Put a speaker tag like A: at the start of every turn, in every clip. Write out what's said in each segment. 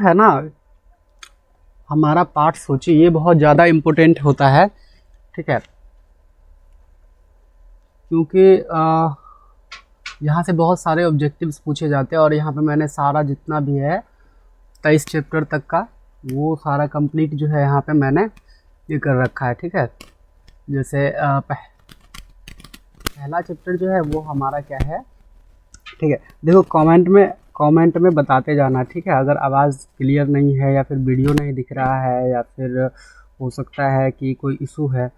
A: है ना, हमारा पाठ सूची ये बहुत ज़्यादा इम्पोर्टेंट होता है, ठीक है, क्योंकि यहाँ से बहुत सारे ऑब्जेक्टिव्स पूछे जाते हैं और यहाँ पे मैंने सारा जितना भी है 23 चैप्टर तक का वो सारा कंप्लीट जो है यहाँ पे मैंने ये कर रखा है, ठीक है। जैसे पहला चैप्टर जो है वो हमारा क्या है, ठीक है। देखो कमेंट में बताते जाना, ठीक है। अगर आवाज़ क्लियर नहीं है या फिर वीडियो नहीं दिख रहा है या फिर हो सकता है कि कोई इशू है,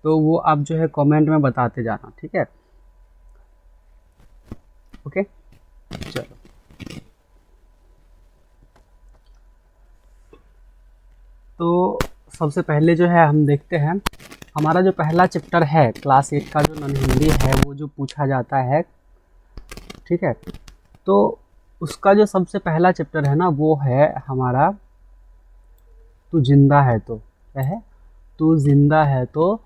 A: तो वो आप जो है कमेंट में बताते जाना, ठीक है। ओके, चलो। तो सबसे पहले जो है हम देखते हैं हमारा जो पहला चैप्टर है क्लास 8 का जो नॉन हिंदी है वो जो पूछा जाता है, ठीक है। तो उसका जो सबसे पहला चैप्टर है ना वो है हमारा तू जिंदा है तो, क्या है, तू जिंदा है तो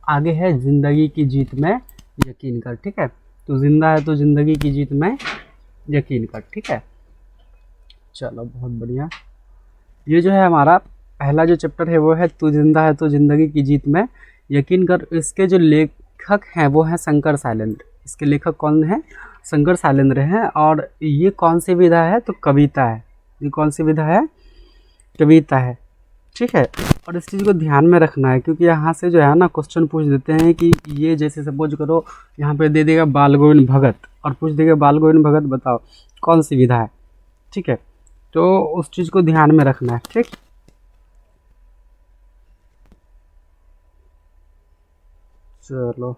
A: आगे है ज़िंदगी की जीत में यकीन कर, ठीक है। तू जिंदा है तो ज़िंदगी की जीत में यकीन कर, ठीक है। चलो बहुत बढ़िया। ये जो है हमारा पहला जो चैप्टर है वो है तू जिंदा है तो ज़िंदगी की जीत में यकीन कर। इसके जो लेखक हैं वो हैं शंकर शैलेंद्र। इसके लेखक कौन है? शंकर शैलेंद्र हैं। और ये कौन सी विधा है? तो कविता है। ये कौन सी विधा है? कविता है, ठीक है। और इस चीज़ को ध्यान में रखना है क्योंकि यहाँ से जो है ना क्वेश्चन पूछ देते हैं कि ये जैसे सपोज करो यहाँ पे दे देगा बाल गोविंद भगत और पूछ देगा बाल गोविंद भगत बताओ कौन सी विधा है, ठीक है। तो उस चीज़ को ध्यान में रखना है, ठीक। चलो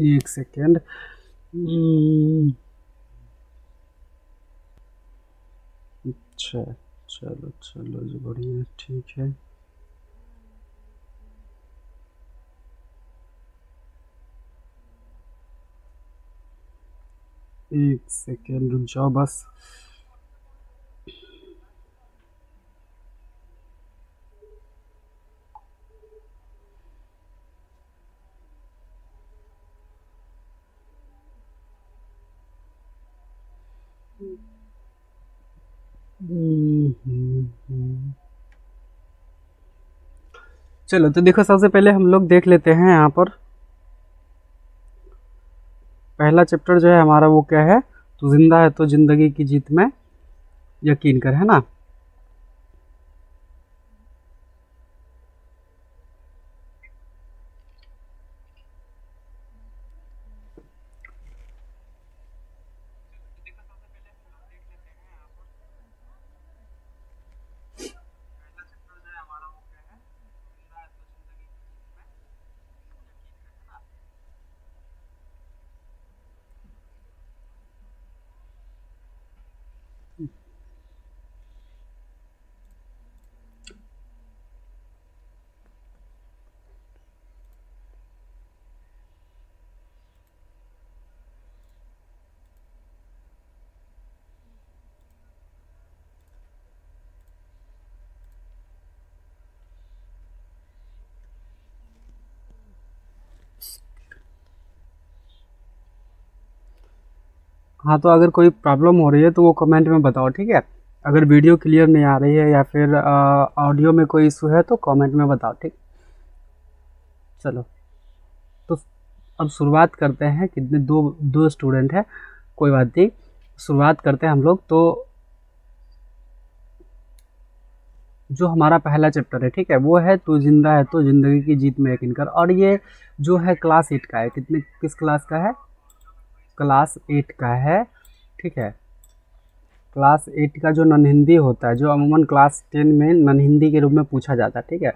A: एक सेकेंड। अच्छा, चलो चलो जी, बढ़िया, ठीक है। एक सेकेंड रुक जाओ बस। चलो तो देखो सबसे पहले हम लोग देख लेते हैं यहाँ पर पहला चैप्टर जो है हमारा वो क्या है, तो जिंदा है तो जिंदगी की जीत में यकीन कर, है ना। हाँ, तो अगर कोई प्रॉब्लम हो रही है तो वो कमेंट में बताओ, ठीक है। अगर वीडियो क्लियर नहीं आ रही है या फिर ऑडियो में कोई इशू है तो कमेंट में बताओ, ठीक। चलो तो अब शुरुआत करते हैं। कितने दो दो स्टूडेंट हैं, कोई बात नहीं, शुरुआत करते हैं हम लोग। तो जो हमारा पहला चैप्टर है, ठीक है, वो है तू जिंदा है तो ज़िंदगी की जीत में यकीन कर। और ये जो है क्लास 8 का है। किस क्लास का है? क्लास 8 का है, ठीक है। क्लास 8 का जो नॉन हिंदी होता है, जो अमूमन क्लास 10 में नॉन हिंदी के रूप में पूछा जाता है, ठीक है।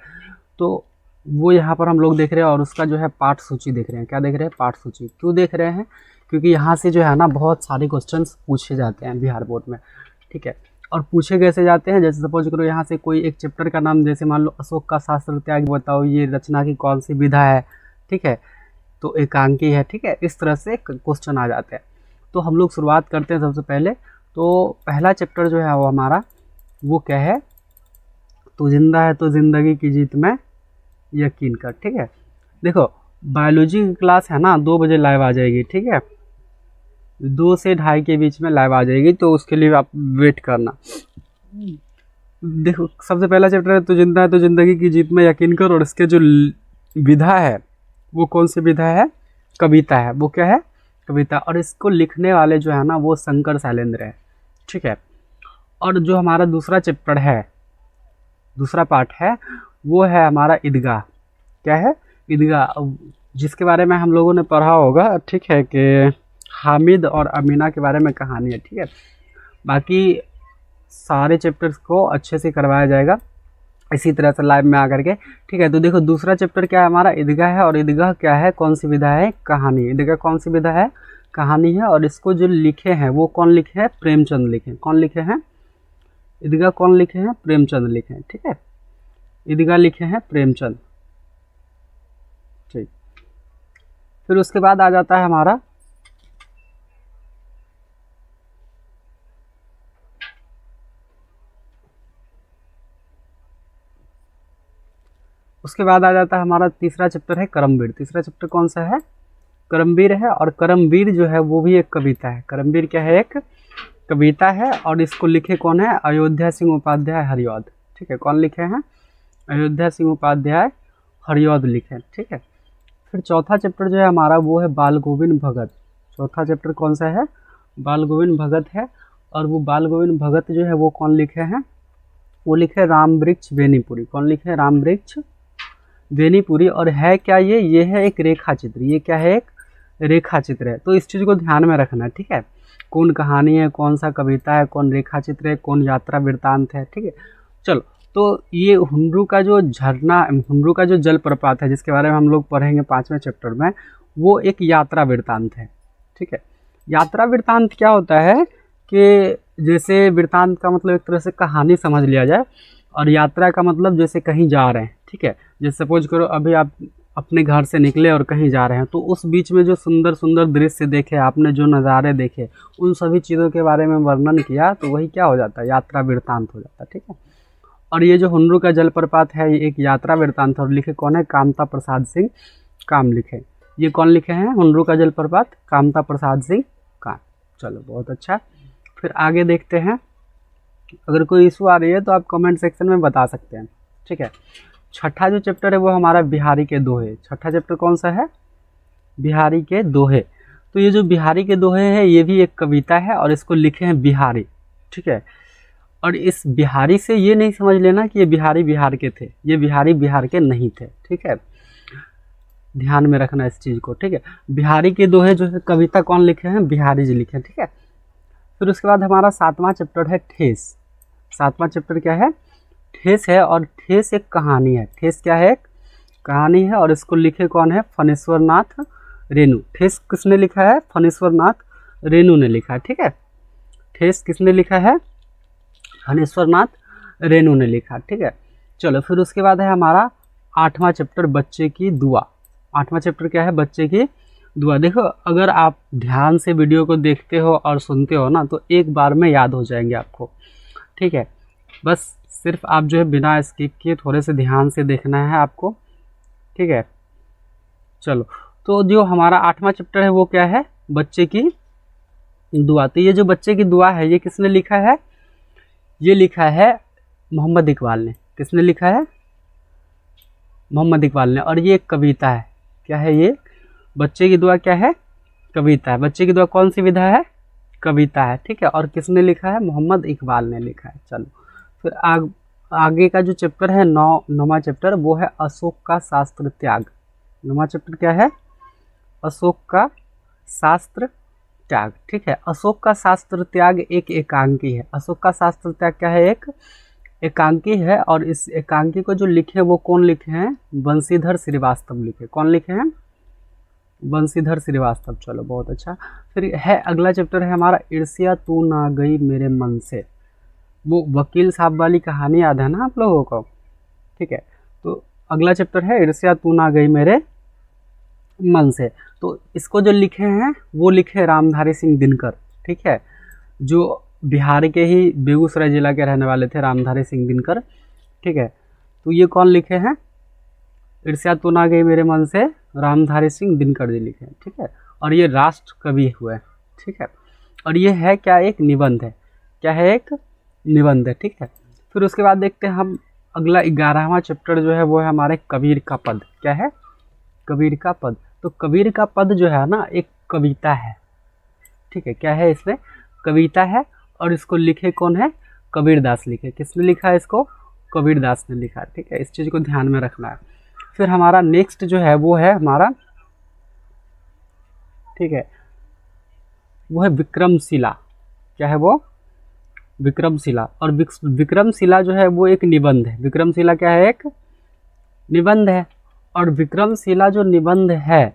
A: तो वो यहाँ पर हम लोग देख रहे हैं और उसका जो है पाठ सूची देख रहे हैं। क्या देख रहे हैं? पाठ सूची। क्यों देख रहे हैं? क्योंकि यहाँ से जो है ना बहुत सारे क्वेश्चंस पूछे जाते हैं बिहार बोर्ड में, ठीक है। और पूछे कैसे जाते हैं, जैसे सपोज करो यहाँ से कोई एक चैप्टर का नाम, जैसे मान लो अशोक का शास्त्र त्याग, बताओ ये रचना की कौन सी विधा है, ठीक है, तो एकांकी है, ठीक है, इस तरह से क्वेश्चन आ जाते हैं। तो हम लोग शुरुआत करते हैं सबसे पहले। तो पहला चैप्टर जो है वो हमारा वो क्या है, तो जिंदा है तो जिंदगी की जीत में यकीन कर, ठीक है। देखो बायोलॉजी की क्लास है ना 2 बजे लाइव आ जाएगी, ठीक है, 2 से 2:30 के बीच में लाइव आ जाएगी, तो उसके लिए आप वेट करना। देखो सबसे पहला चैप्टर है तो जिंदा है तो जिंदगी की जीत में यकीन कर, और इसके जो विधा है वो कौन सी विधा है, कविता है, वो क्या है, कविता। और इसको लिखने वाले जो है ना वो शंकर शैलेंद्र है, ठीक है। और जो हमारा दूसरा चैप्टर है, दूसरा पार्ट है, वो है हमारा ईदगाह। क्या है, ईदगाह, जिसके बारे में हम लोगों ने पढ़ा होगा, ठीक है, कि हामिद और अमीना के बारे में कहानी है, ठीक है। बाकी सारे चैप्टर्स को अच्छे से करवाया जाएगा इसी तरह से लाइव में आकर के, ठीक है। तो देखो दूसरा चैप्टर क्या है हमारा, ईदगाह है, और ईदगाह क्या है, कौन सी विधा है, कहानी। ईदगाह कौन सी विधा है, कहानी है, और इसको जो लिखे हैं वो कौन लिखे हैं, प्रेमचंद लिखे। कौन लिखे हैं, ईदगाह कौन लिखे हैं, प्रेमचंद लिखे हैं, ठीक है, ईदगाह लिखे हैं प्रेमचंद, ठीक। फिर उसके बाद आ जाता है हमारा हमारा तीसरा चैप्टर है करमवीर। तीसरा चैप्टर कौन सा है, करमवीर है, और करमवीर जो है वो भी एक कविता है। करमवीर क्या है, एक कविता है, और इसको लिखे कौन है, अयोध्या सिंह उपाध्याय हरिऔध, ठीक है। कौन लिखे हैं, अयोध्या सिंह उपाध्याय हरिऔध लिखे, ठीक है। फिर चौथा चैप्टर जो है हमारा वो है बाल गोविंद भगत। चौथा चैप्टर कौन सा है, बाल गोविंद भगत है, और वो बाल गोविंद भगत जो है वो कौन लिखे हैं, वो लिखे राम वृक्ष बेनीपुरी। कौन लिखे, राम वृक्ष बेनीपुरी। और है क्या ये है एक रेखा चित्र, ये क्या है, एक रेखा चित्र है। तो इस चीज़ को ध्यान में रखना है, ठीक है, कौन कहानी है, कौन सा कविता है, कौन रेखा चित्र है, कौन यात्रा वृत्तांत है, ठीक है। चलो, तो ये हुन्नरू का जो झरना, हुन्नरू का जो जलप्रपात है जिसके बारे में हम लोग पढ़ेंगे 5वें चैप्टर में, वो एक यात्रा वृत्तांत है, ठीक है। यात्रा वृत्तांत क्या होता है कि जैसे वृत्तांत का मतलब एक तरह से कहानी समझ लिया जाए, और यात्रा का मतलब जैसे कहीं जा रहे हैं, ठीक है। जैसे सपोज करो अभी आप अपने घर से निकले और कहीं जा रहे हैं, तो उस बीच में जो सुंदर सुंदर दृश्य देखे आपने, जो नज़ारे देखे, उन सभी चीज़ों के बारे में वर्णन किया, तो वही क्या हो जाता है, यात्रा वृत्तांत हो जाता है, ठीक है। और ये जो हुन्नरू का जलप्रपात है ये एक यात्रा वृत्तांत है, और लिखे कौन है, कामता प्रसाद सिंह काम लिखे। ये कौन लिखे हैं, हुन्नरू का जलप्रपात, कामता प्रसाद सिंह काम। चलो बहुत अच्छा। फिर आगे देखते हैं, अगर कोई इशू आ रही है तो आप कमेंट सेक्शन में बता सकते हैं, ठीक है। छठा जो चैप्टर है वो हमारा बिहारी के दोहे। छठा चैप्टर कौन सा है, बिहारी के दोहे। तो ये जो बिहारी के दोहे है ये भी एक कविता है, और इसको लिखे हैं बिहारी, ठीक है। और इस बिहारी से ये नहीं समझ लेना कि ये बिहारी बिहार के थे, ये बिहारी बिहार के नहीं थे, ठीक है, ध्यान में रखना इस चीज़ को, ठीक है। बिहारी के दोहे जो है कविता कौन लिखे हैं, बिहारी जी लिखे हैं, ठीक है। फिर उसके बाद हमारा 7वां चैप्टर है ठेस। 7वां चैप्टर क्या है, ठेस है, और ठेस एक कहानी है। ठेस क्या है, एक कहानी है, और इसको लिखे कौन है, फणेश्वर नाथ रेणु। ठेस किसने लिखा है, फणेश्वर नाथ रेणु ने लिखा है, ठीक है। ठेस किसने लिखा है, फणेश्वर नाथ रेणु ने लिखा, ठीक है। चलो फिर उसके बाद है हमारा 8वां चैप्टर बच्चे की दुआ। 8वां चैप्टर क्या है, बच्चे की दुआ। देखो अगर आप ध्यान से वीडियो को देखते हो और सुनते हो ना, तो एक बार में याद हो जाएंगे आपको, ठीक है। बस सिर्फ आप जो है बिना स्किप किए थोड़े से ध्यान से देखना है आपको, ठीक है। चलो, तो जो हमारा 8वां चैप्टर है वो क्या है, बच्चे की दुआ। तो ये जो बच्चे की दुआ है ये किसने लिखा है, ये लिखा है मोहम्मद इकबाल ने। किसने लिखा है, मोहम्मद इकबाल ने। और ये एक कविता है, क्या है ये, बच्चे की दुआ क्या है, कविता है। बच्चे की दुआ कौन सी विधा है, कविता है, ठीक है। और किसने लिखा है, मोहम्मद इकबाल ने लिखा है। चलो फिर आगे का जो चैप्टर है 9वां चैप्टर, वो है अशोक का शास्त्र त्याग। 9वां चैप्टर क्या है, अशोक का शास्त्र त्याग, ठीक है। अशोक का शास्त्र त्याग एक एकांकी है। अशोक का शास्त्र त्याग क्या है, एक एकांकी है। और इस एकांकी को जो लिखे वो कौन लिखे हैं, बंशीधर श्रीवास्तव लिखे। कौन लिखे हैं, बंशीधर श्रीवास्तव। चलो बहुत अच्छा। फिर है अगला चैप्टर है हमारा ईर्ष्या तू ना गई मेरे मन से। वो वकील साहब वाली कहानी याद है ना आप लोगों को? ठीक है, तो अगला चैप्टर है ईर्ष्या तू ना गई मेरे मन से। तो इसको जो लिखे हैं वो लिखे रामधारी सिंह दिनकर। ठीक है, जो बिहार के ही बेगूसराय जिला के रहने वाले थे, रामधारी सिंह दिनकर। ठीक है, तो ये कौन लिखे हैं? ईर्ष्या तो ना गई मेरे मन से, रामधारी सिंह दिनकर जी लिखे हैं। ठीक है, और ये राष्ट्र कवि हुए। ठीक है, और ये है क्या? एक निबंध है। क्या है? एक निबंध है। ठीक है, फिर उसके बाद देखते हैं हम अगला 11वां चैप्टर जो है वो है हमारे कबीर का पद। क्या है? कबीर का पद। तो कबीर का पद जो है ना एक कविता है। ठीक है, क्या है? इसमें कविता है, और इसको लिखे कौन है? कबीर दास लिखे। किसने लिखा है इसको? कबीर दास ने लिखा। ठीक है, इस चीज़ को ध्यान में रखना है। फिर हमारा नेक्स्ट जो है वो है हमारा, ठीक है, वो है विक्रमशिला। क्या है वो? विक्रमशिला। और विक्रमशिला जो है वो एक निबंध है। विक्रमशिला क्या है? एक निबंध है। और विक्रमशिला जो निबंध है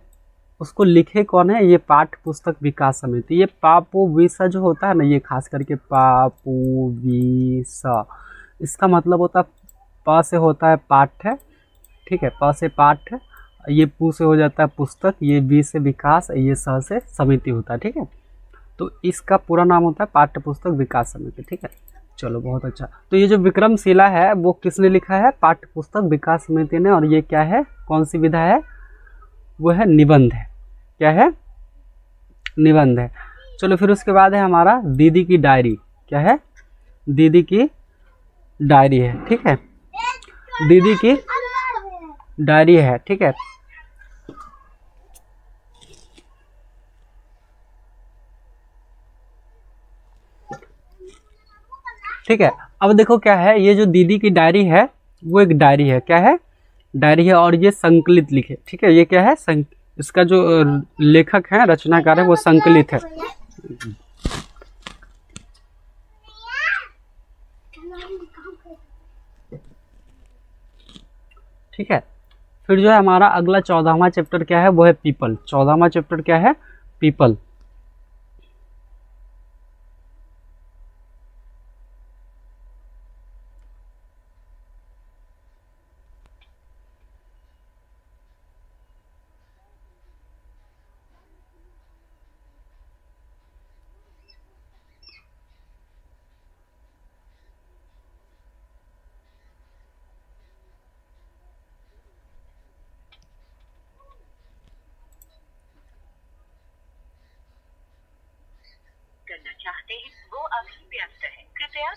A: उसको लिखे कौन है? ये पाठ्य पुस्तक विकास समिति। ये पापू विसा जो होता है ना, ये खास करके पापू विसा, इसका मतलब होता है, प से होता है पाठ्य। ठीक है, प से पाठ्य, ये पू से हो जाता है पुस्तक, ये वी से विकास, ये स से समिति होता है। ठीक है, तो इसका पूरा नाम होता है पाठ्य पुस्तक विकास समिति। ठीक है, चलो बहुत अच्छा। तो ये जो विक्रमशिला है वो किसने लिखा है? पाठ्य पुस्तक विकास समिति ने। और ये क्या है? कौन सी विधा है? वो है निबंध है। क्या है? निबंध है। चलो फिर उसके बाद है हमारा दीदी की डायरी। क्या है? दीदी की डायरी है। ठीक है, दीदी की डायरी है। ठीक है, ठीक है, अब देखो क्या है, ये जो दीदी की डायरी है वो एक डायरी है। क्या है? डायरी है, और ये संकलित लिखे। ठीक है, ये क्या है? इसका जो लेखक है, रचनाकार है, वो संकलित है। ठीक है, फिर जो है हमारा अगला 14वां चैप्टर क्या है? वो है पीपल। 14वां चैप्टर क्या है? पीपल। करना चाहते हैं वो अभी व्यस्त है, कृपया।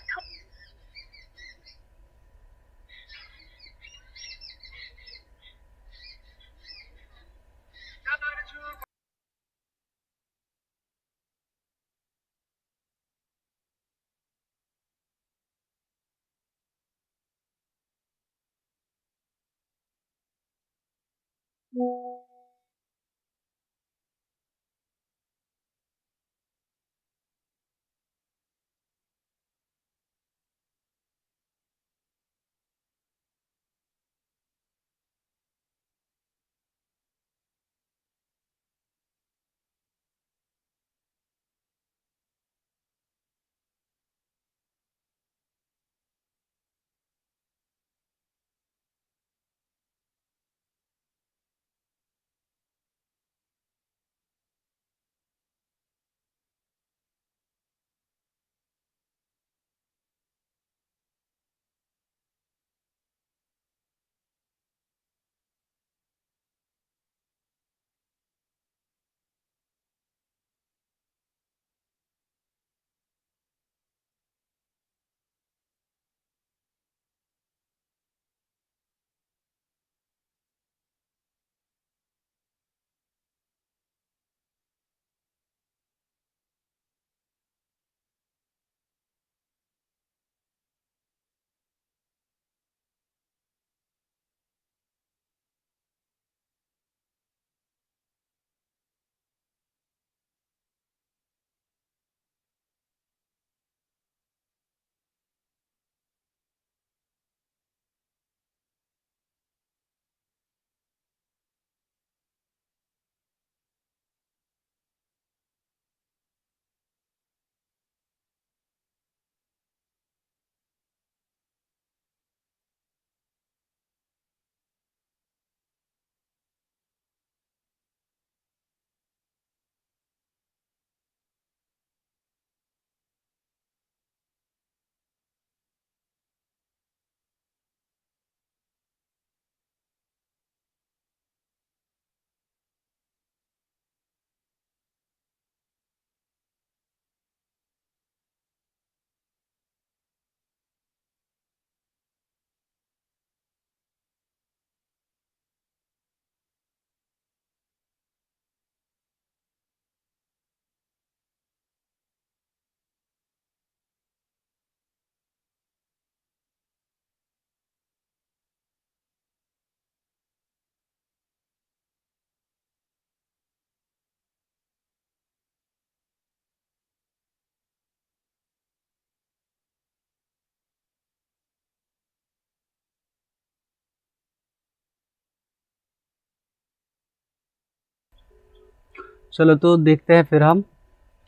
A: चलो तो देखते हैं फिर हम,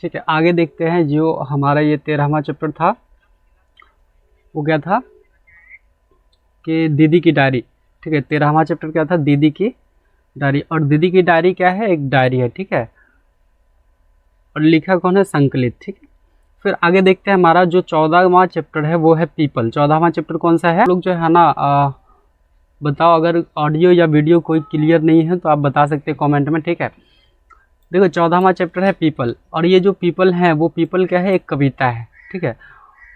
A: ठीक है, आगे देखते हैं। जो हमारा ये 13वां चैप्टर था वो क्या था कि दीदी की डायरी, ठीक है। 13वां चैप्टर क्या था, दीदी की डायरी। और दीदी की डायरी क्या है, एक डायरी है, ठीक है। और लिखा कौन है, संकलित, ठीक है। फिर आगे देखते हैं, हमारा जो 14वां चैप्टर है वो है पीपल। 14वां चैप्टर कौन सा है, लोग जो है ना बताओ, अगर ऑडियो या वीडियो कोई क्लियर नहीं है तो आप बता सकते हैं कमेंट में, ठीक है। देखो 14वां चैप्टर है पीपल, और ये जो पीपल है वो पीपल क्या है, एक कविता है, ठीक है।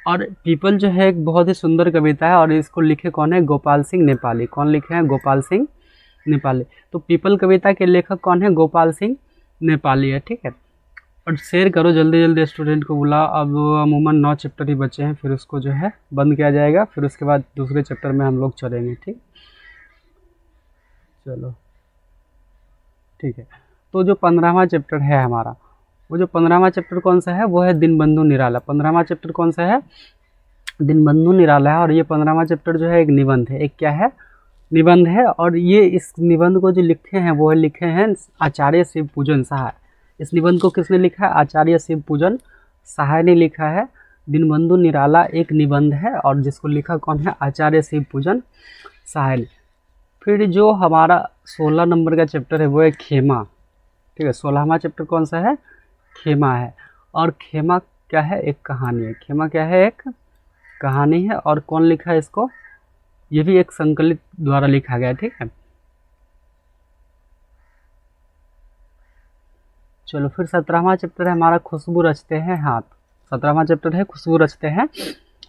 A: और पीपल जो है एक बहुत ही सुंदर कविता है, और इसको लिखे कौन है, गोपाल सिंह नेपाली। कौन लिखे हैं, गोपाल सिंह नेपाली। तो पीपल कविता के लेखक कौन है, गोपाल सिंह नेपाली है, ठीक है। और शेयर करो जल्दी जल्दी, स्टूडेंट को बुला। अब अमूमन 9 चैप्टर ही बचे हैं, फिर उसको जो है बंद किया जाएगा, फिर उसके बाद दूसरे चैप्टर में हम लोग चलेंगे, ठीक। चलो ठीक है। तो जो 15वां चैप्टर है हमारा, वो जो 15वां चैप्टर कौन सा है, वो है दीनबंधु निराला। 15वां चैप्टर कौन सा है, दीनबंधु निराला है। और ये 15वां चैप्टर जो है एक निबंध है, एक क्या है, निबंध है। और ये इस निबंध को जो लिखे हैं वो है लिखे हैं आचार्य शिव पूजन सहाय। इस निबंध को किसने लिखा है, आचार्य शिव पूजन सहाय ने लिखा है। दीनबंधु निराला एक निबंध है, और जिसको लिखा कौन है, आचार्य शिव पूजन सहाय ने। फिर जो हमारा 16 नंबर का चैप्टर है वो है खेमा, ठीक है। 16वां चैप्टर कौन सा है, खेमा है। और खेमा क्या है, एक कहानी है। खेमा क्या है, एक कहानी है। और कौन लिखा है इसको, ये भी एक संकलित द्वारा लिखा गया है, ठीक है। चलो फिर 17वां चैप्टर है हमारा खुशबू रचते हैं हाथ। 17वां चैप्टर है खुशबू रचते हैं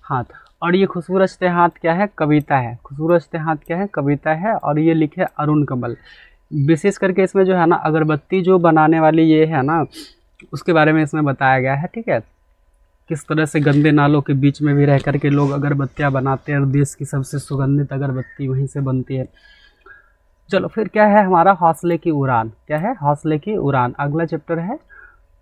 A: हाथ। और ये खुशबू रचते हाथ क्या है, कविता है। खुशबू रचते हाथ क्या है, कविता है। और ये लिखे अरुण कमल। विशेष करके इसमें जो है ना अगरबत्ती जो बनाने वाली ये है ना, उसके बारे में इसमें बताया गया है, ठीक है। किस तरह से गंदे नालों के बीच में भी रह करके लोग अगरबत्तियाँ बनाते हैं, और देश की सबसे सुगंधित अगरबत्ती वहीं से बनती है। चलो फिर क्या है हमारा, हौसले की उड़ान। क्या है, हौसले की उड़ान। अगला चैप्टर है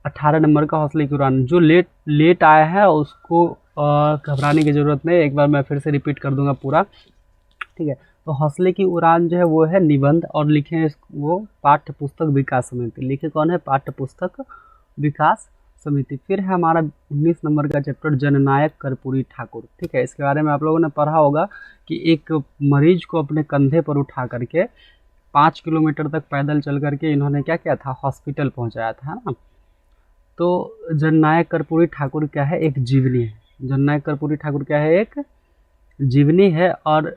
A: 18 नंबर का, हौसले की उड़ान। जो लेट आया है उसको घबराने की ज़रूरत नहीं, एक बार मैं फिर से रिपीट कर दूंगा पूरा, ठीक है। तो हौसले की उड़ान जो है वो है निबंध, और लिखे हैं वो पाठ्य पुस्तक विकास समिति। लिखे कौन है, पाठ्य पुस्तक विकास समिति। फिर है हमारा 19 नंबर का चैप्टर जननायक कर्पूरी ठाकुर, ठीक है। इसके बारे में आप लोगों ने पढ़ा होगा कि एक मरीज को अपने कंधे पर उठा करके 5 किलोमीटर तक पैदल चल करके इन्होंने क्या किया था, हॉस्पिटल पहुंचाया था, है ना। तो जननायक कर्पूरी ठाकुर क्या है, एक जीवनी है। जननायक कर्पूरी ठाकुर क्या है, एक जीवनी है। और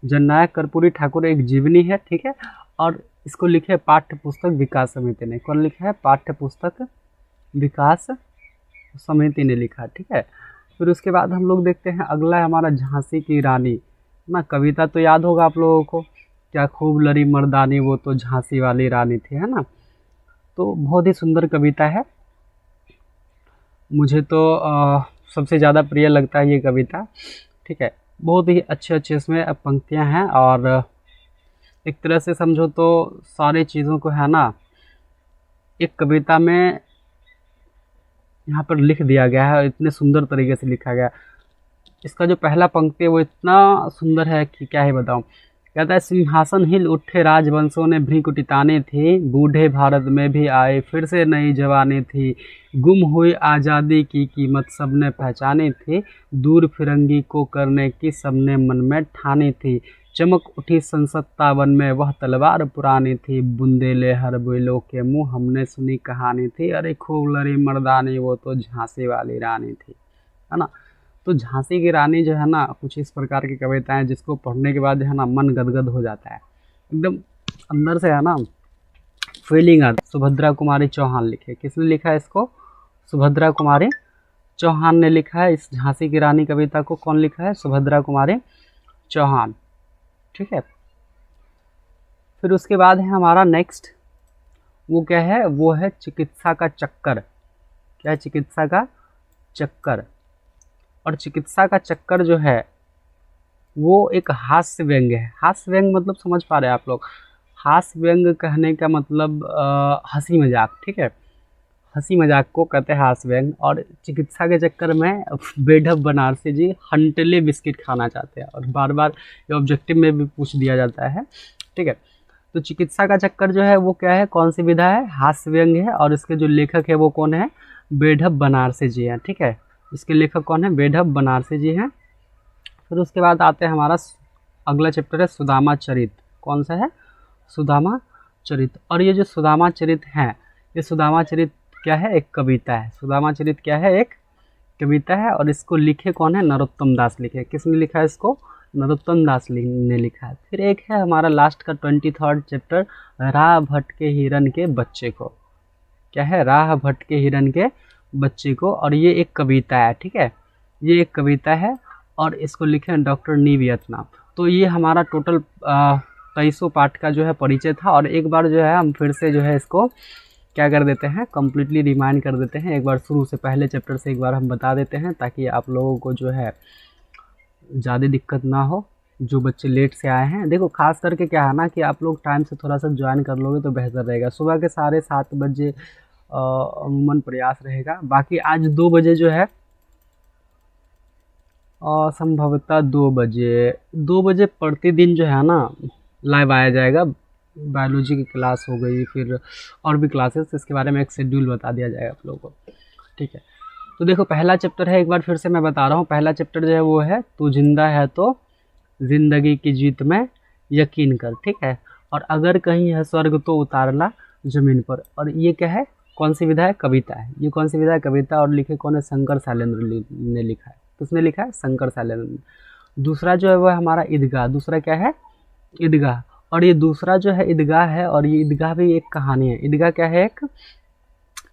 A: जननायक कर्पूरी ठाकुर एक जीवनी है, ठीक है। और इसको लिखे पाठ्य पुस्तक विकास समिति ने। कौन लिखा है, पाठ्य पुस्तक विकास समिति ने लिखा, ठीक है। फिर उसके बाद हम लोग देखते हैं अगला है हमारा झांसी की रानी ना। कविता तो याद होगा आप लोगों को, क्या खूब लड़ी मर्दानी वो तो झांसी वाली रानी थी, है ना। तो बहुत ही सुंदर कविता है, मुझे तो सबसे ज़्यादा प्रिय लगता है ये कविता, ठीक है। बहुत ही अच्छे अच्छे इसमें पंक्तियाँ हैं, और एक तरह से समझो तो सारी चीज़ों को है ना एक कविता में यहाँ पर लिख दिया गया है, इतने सुंदर तरीके से लिखा गया। इसका जो पहला पंक्ति है वो इतना सुंदर है कि क्या ही बताऊँ। कहता है, सिंहासन हिल उठे राजवंशों ने भ्रिकुटिताने थी, बूढ़े भारत में भी आए फिर से नई जवानी थी, गुम हुई आज़ादी की कीमत सबने पहचानी थी, दूर फिरंगी को करने की सबने मन में ठानी थी, चमक उठी संसत्ता वन में वह तलवार पुरानी थी, बुंदेले हर बेलों के मुँह हमने सुनी कहानी थी, अरे खूब लड़ी मर्दानी वो तो झांसी वाली रानी थी, है ना। तो झांसी की रानी जो है ना कुछ इस प्रकार की कविताएं जिसको पढ़ने के बाद जो है ना मन गदगद हो जाता है एकदम अंदर से, है ना, फीलिंग आती। सुभद्रा कुमारी चौहान लिखे, किसने लिखा है इसको, सुभद्रा कुमारी चौहान ने लिखा है इस झांसी की रानी कविता को। कौन लिखा है, सुभद्रा कुमारी चौहान, ठीक है। फिर उसके बाद है हमारा नेक्स्ट, वो क्या है, वो है चिकित्सा का चक्कर। क्या है, चिकित्सा का चक्कर। और चिकित्सा का चक्कर जो है वो एक हास्य व्यंग्य है। हास्य व्यंग्य मतलब समझ पा रहे हैं आप लोग, हास्य व्यंग्य कहने का मतलब हंसी मजाक, ठीक है। हंसी मजाक को कहते हैं हास्य व्यंग, और चिकित्सा के चक्कर में बेढप बनारसी जी हंटले बिस्किट खाना चाहते हैं, और बार बार ये ऑब्जेक्टिव में भी पूछ दिया जाता है। ठीक है, तो चिकित्सा का चक्कर जो है वो क्या है, कौन सी विधा है, हास्य व्यंग है, और इसके जो लेखक है वो कौन है, बेढप बनारसी जी हैं। ठीक है, इसके लेखक कौन है, बेढप बनारसी जी हैं। फिर उसके बाद आते हैं हमारा अगला चैप्टर है सुदामा चरित। कौन सा है, सुदामा चरित। और ये जो सुदामा चरित है, ये सुदामा चरित क्या है, एक कविता है। सुदामा चरित क्या है, एक कविता है, और इसको लिखे कौन है, नरोत्तम दास लिखे। किसने लिखा है इसको, नरोत्तम दास ने लिखा है। फिर एक है हमारा लास्ट का 23rd चैप्टर, राह भटके हिरन के बच्चे को। क्या है, राह भटके हिरन के बच्चे को, और ये एक कविता है। ठीक है, ये एक कविता है, और इसको लिखे हैं डॉक्टर नी वियतनाम। तो ये हमारा टोटल 2300 पाठ का जो है परिचय था। और एक बार जो है हम फिर से जो है इसको क्या कर देते हैं, कम्प्लीटली रिमाइंड कर देते हैं। एक बार शुरू से पहले चैप्टर से एक बार हम बता देते हैं, ताकि आप लोगों को जो है ज़्यादा दिक्कत ना हो, जो बच्चे लेट से आए हैं। देखो खास करके क्या है ना कि आप लोग टाइम से थोड़ा सा ज्वाइन कर लोगे तो बेहतर रहेगा। सुबह के 7:30 बजे अमूमन प्रयास रहेगा। बाकी आज 2 बजे जो है संभवतः 2 बजे प्रतिदिन जो है ना लाइव आया जाएगा। बायोलॉजी की क्लास हो गई, फिर और भी क्लासेस, इसके बारे में एक शेड्यूल बता दिया जाएगा आप लोगों को। ठीक है, तो देखो पहला चैप्टर है, एक बार फिर से मैं बता रहा हूँ। पहला चैप्टर जो है वो है तू जिंदा है तो जिंदगी की जीत में यकीन कर। ठीक है, और अगर कहीं है स्वर्ग तो उतारला जमीन पर। और ये क्या है, कौन सी विधा है, कविता है। ये कौन सी विधा है, कविता, और लिखे कौन है, शंकर शैलेंद्र ने लिखा है। किसने लिखा है, शंकर शैलेंद्र। दूसरा जो है वो हमारा ईदगाह। दूसरा क्या है, ईदगाह। और ये दूसरा जो है ईदगाह है, और ये ईदगाह भी एक कहानी है। ईदगाह क्या है, एक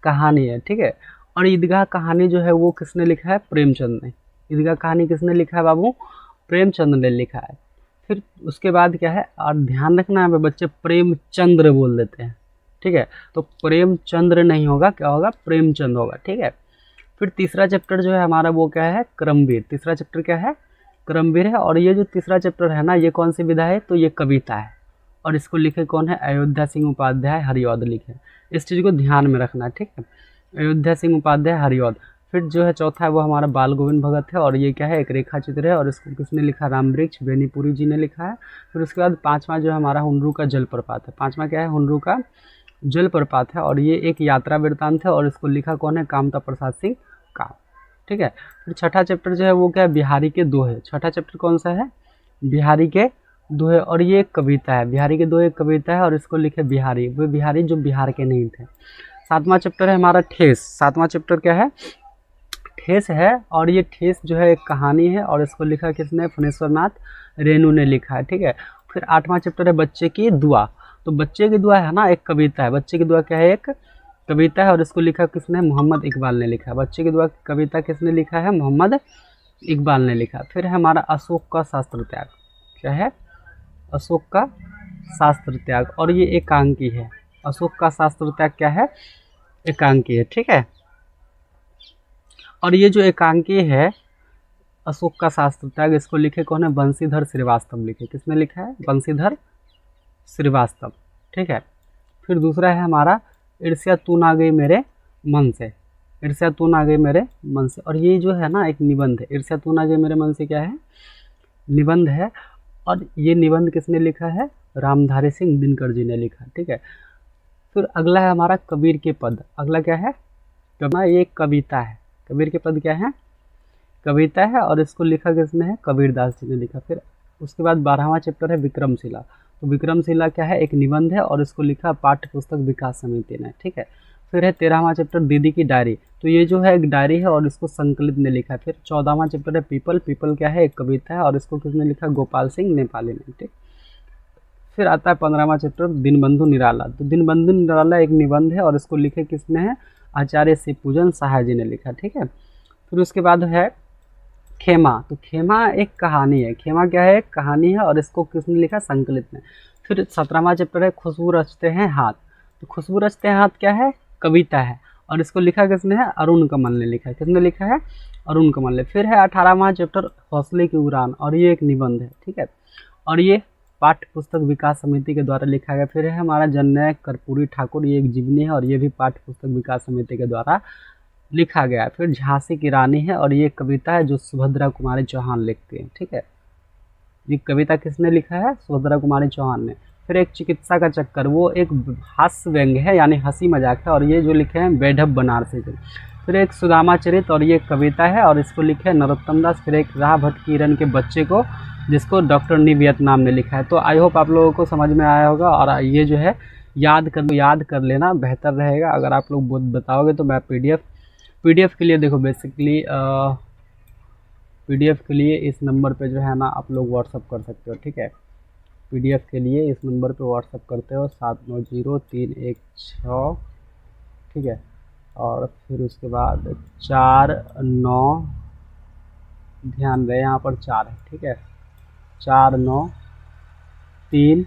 A: कहानी है। ठीक है, और ईदगाह कहानी जो है वो किसने लिखा है, प्रेमचंद ने। ईदगाह कहानी किसने लिखा है बाबू, प्रेमचंद ने लिखा है। फिर उसके बाद क्या है, और ध्यान रखना है बच्चे, प्रेमचंद्र बोल देते हैं। ठीक है, तो प्रेमचंद्र नहीं होगा, क्या होगा, प्रेमचंद होगा। ठीक है, फिर तीसरा चैप्टर जो है हमारा वो क्या है, क्रमवीर। तीसरा चैप्टर क्या है, क्रमवीर है। और ये जो तीसरा चैप्टर है ना, ये कौन सी विधा है, तो ये कविता है, और इसको लिखे कौन है, अयोध्या सिंह उपाध्याय हरिऔध लिखे। इस चीज़ को ध्यान में रखना है। ठीक है, अयोध्या सिंह उपाध्याय हरिऔध। फिर जो है चौथा है वो हमारा बाल गोविंद भगत है, और ये क्या है, एक रेखा चित्र है, और इसको किसने लिखा, रामवृक्ष बेनीपुरी जी ने लिखा है। फिर उसके बाद पाँचवा जो है हमारा हुनरू का जलप्रपात है। पाँचवा क्या है, हुनरू का जलप्रपात है, और ये एक यात्रा वृत्तांत है, और इसको लिखा कौन है, कामता प्रसाद सिंह काम। ठीक है, फिर छठा चैप्टर जो है वो क्या है, बिहारी के दोहे। छठा चैप्टर कौन सा है, बिहारी के दोहे, और ये एक कविता है। बिहारी के दोहे एक कविता है, और इसको लिखे बिहारी, वे बिहारी जो बिहार के नहीं थे। सातवां चैप्टर है हमारा ठेस। सातवां चैप्टर क्या है, ठेस है, और ये ठेस जो है एक कहानी है, और इसको लिखा किसने, फणेश्वर नाथ रेणु ने लिखा है। ठीक है, फिर आठवां चैप्टर है बच्चे की दुआ। तो बच्चे की दुआ है ना, एक कविता है। बच्चे की दुआ क्या है, एक कविता है, और इसको लिखा किसने, मोहम्मद इकबाल ने लिखा है। बच्चे की दुआ कविता किसने लिखा है, मोहम्मद इकबाल ने लिखा। फिर है हमारा अशोक का शास्त्र त्याग। क्या है, अशोक का शास्त्र त्याग, और ये एकांकी है। अशोक का शास्त्र त्याग क्या है, एकांकी है। ठीक है, और ये जो एकांकी है अशोक का शास्त्र त्याग, इसको लिखे कौन है, बंशीधर श्रीवास्तव लिखे। किसने लिखा है, बंशीधर श्रीवास्तव। ठीक है, फिर दूसरा है हमारा ईर्ष्या तू ना गई मेरे मन से। ईर्ष्या तू ना गई मेरे मन से, और ये जो है ना एक निबंध है। ईर्ष्या तू ना गई मेरे मन से क्या है, निबंध है, और ये निबंध किसने लिखा है, रामधारी सिंह दिनकर जी ने लिखा। ठीक है, फिर अगला है हमारा कबीर के पद। अगला क्या है, ये एक कविता है। कबीर के पद क्या है, कविता है, और इसको लिखा किसने है, कबीरदास जी ने लिखा। फिर उसके बाद 12वां चैप्टर है विक्रमशिला। तो विक्रमशिला क्या है, एक निबंध है, और इसको लिखा पाठ्य पुस्तक विकास समिति ने। ठीक है, फिर है 13वां चैप्टर दीदी की डायरी। तो ये जो है एक डायरी है, और इसको संकलित ने लिखा है। फिर 14वां चैप्टर है पीपल। पीपल क्या है, एक कविता है, और इसको किसने लिखा, गोपाल सिंह नेपाली ने। ठीक, फिर आता है 15वां चैप्टर दीनबंधु निराला। तो दीनबंधु निराला एक निबंध है, और इसको लिखे किसने है, आचार्य शिवपूजन सहाय जी ने लिखा। ठीक है, फिर उसके बाद है खेमा। तो खेमा एक कहानी है। खेमा क्या है, एक कहानी है, और इसको किसने लिखा, संकलित ने। फिर 17वां चैप्टर है खुशबू रचते हैं हाथ। तो खुशबू रचते हैं हाथ क्या है, कविता है, और इसको लिखा किसने है, अरुण कमल ने लिखा है। किसने लिखा है, अरुण कमल ने। फिर है 18वां चैप्टर हौसले की उड़ान, और ये एक निबंध है। ठीक है, और ये पाठ्य पुस्तक विकास समिति के द्वारा लिखा गया। फिर है हमारा जननायक कर्पूरी ठाकुर, ये एक जीवनी है और ये भी पाठ्य पुस्तक विकास समिति के द्वारा लिखा गया है। फिर झांसी की रानी है और ये कविता है जो सुभद्रा कुमारी चौहान लिखती हैं, ठीक है। ये कविता किसने लिखा है? सुभद्रा कुमारी चौहान ने। फिर एक चिकित्सा का चक्कर, वो एक हास्य व्यंग्य है यानी हंसी मजाक है और ये जो लिखे हैं बेढब बनारसी से। फिर एक सुदामा चरित और ये कविता है और इसको लिखे नरोत्तम दास। फिर एक राह भटकीरन के बच्चे को, जिसको डॉक्टर नी वियतनाम ने लिखा है। तो आई होप आप लोगों को समझ में आया होगा और ये जो है याद कर लेना बेहतर रहेगा। अगर आप लोग बताओगे तो मैं पीडीएफ के लिए देखो बेसिकली पीडीएफ के लिए इस नंबर पे जो है ना आप लोग व्हाट्सअप कर सकते हो, ठीक है। पीडीएफ के लिए इस नंबर पे व्हाट्सअप करते हो 790316, ठीक है। और फिर उसके बाद 49, ध्यान रहे यहाँ पर 4 है, ठीक है। 4931